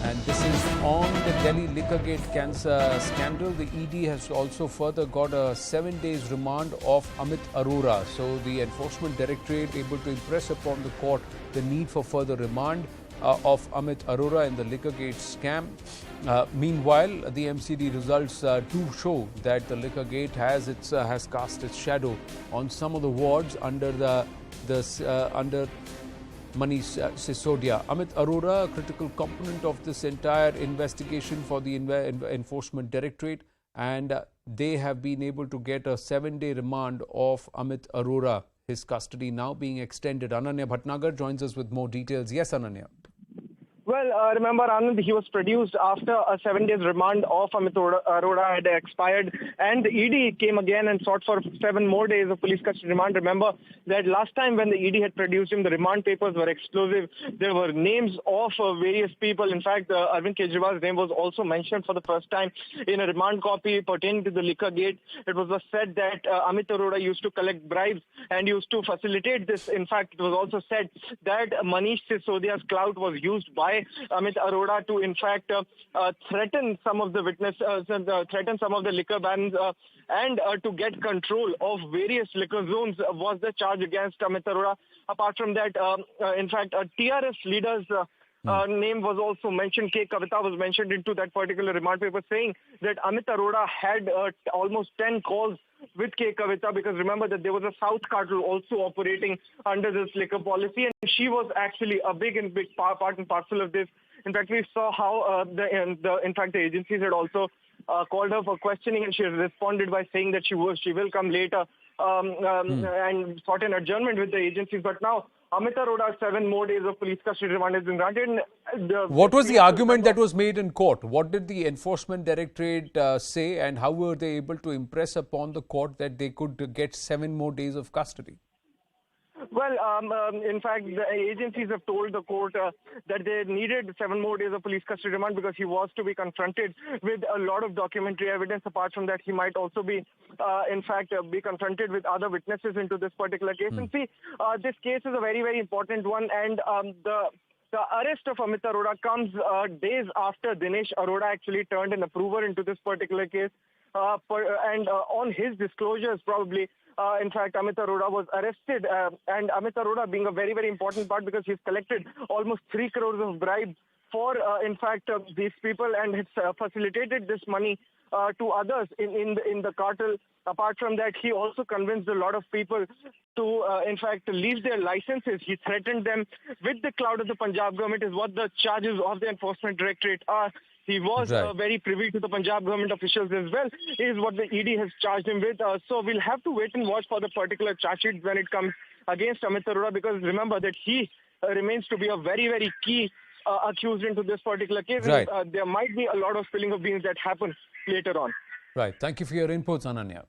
And this is on the Delhi Liquorgate scandal. The ED has also further got a 7 days remand of Amit Arora. So the Enforcement Directorate able to impress upon the court the need for further remand of Amit Arora in the Liquorgate scam. Meanwhile, the MCD results do show that the Liquorgate has cast its shadow on some of the wards under under Manish Sisodia. Amit Arora, a critical component of this entire investigation for the Enforcement Directorate, and they have been able to get a 7-day remand of Amit Arora. His custody now being extended. Ananya Bhatnagar joins us with more details. Yes, Ananya. Well, remember, Anand, he was produced after a 7 days remand of Amit Arora had expired, and the ED came again and sought for 7 more days of police custody remand. Remember that last time when the ED had produced him, the remand papers were explosive. There were names of various people. In fact, Arvind Kejriwal's name was also mentioned for the first time in a remand copy pertaining to the Liquorgate. It was said that Amit Arora used to collect bribes and used to facilitate this. In fact, it was also said that Manish Sisodia's clout was used by Amit Arora to, in fact, threaten some of the witnesses, threaten some of the liquor bans, and to get control of various liquor zones was the charge against Amit Arora. Apart from that, in fact, TRS leaders' name was also mentioned. K. Kavita was mentioned into that particular remand paper, saying that Amit Arora had almost 10 calls with K. Kavita, because remember that there was a South cartel also operating under this liquor policy, and she was actually a big part and parcel of this. In fact, we saw how the agencies had also called her for questioning, and she responded by saying that she will come later and sought an adjournment with the agencies. But now Amit Arora's 7 more days of police custody remand has been granted. What was the argument that was made in court? What did the Enforcement Directorate say, and how were they able to impress upon the court that they could get 7 more days of custody? Well, in fact, the agencies have told the court that they needed 7 more days of police custody remand because he was to be confronted with a lot of documentary evidence. Apart from that, he might also be, be confronted with other witnesses into this particular case. And see, this case is a very, very important one, and the arrest of Amit Arora comes days after Dinesh Arora actually turned an approver into this particular case. On his disclosures, probably, in fact, Amit Arora was arrested. And Amit Arora being a very, very important part because he's collected almost 3 crores of bribes for, these people, and has facilitated this money to others in the cartel. Apart from that, he also convinced a lot of people to, leave their licenses. He threatened them with the clout of the Punjab government, is what the charges of the Enforcement Directorate are. He was very privy to the Punjab government officials as well, is what the ED has charged him with. So we'll have to wait and watch for the particular charge sheet when it comes against Amit Arora, because remember that he remains to be a very, very key accused into this particular case. Right. And, there might be a lot of spilling of beans that happen later on. Right. Thank you for your inputs, Ananya.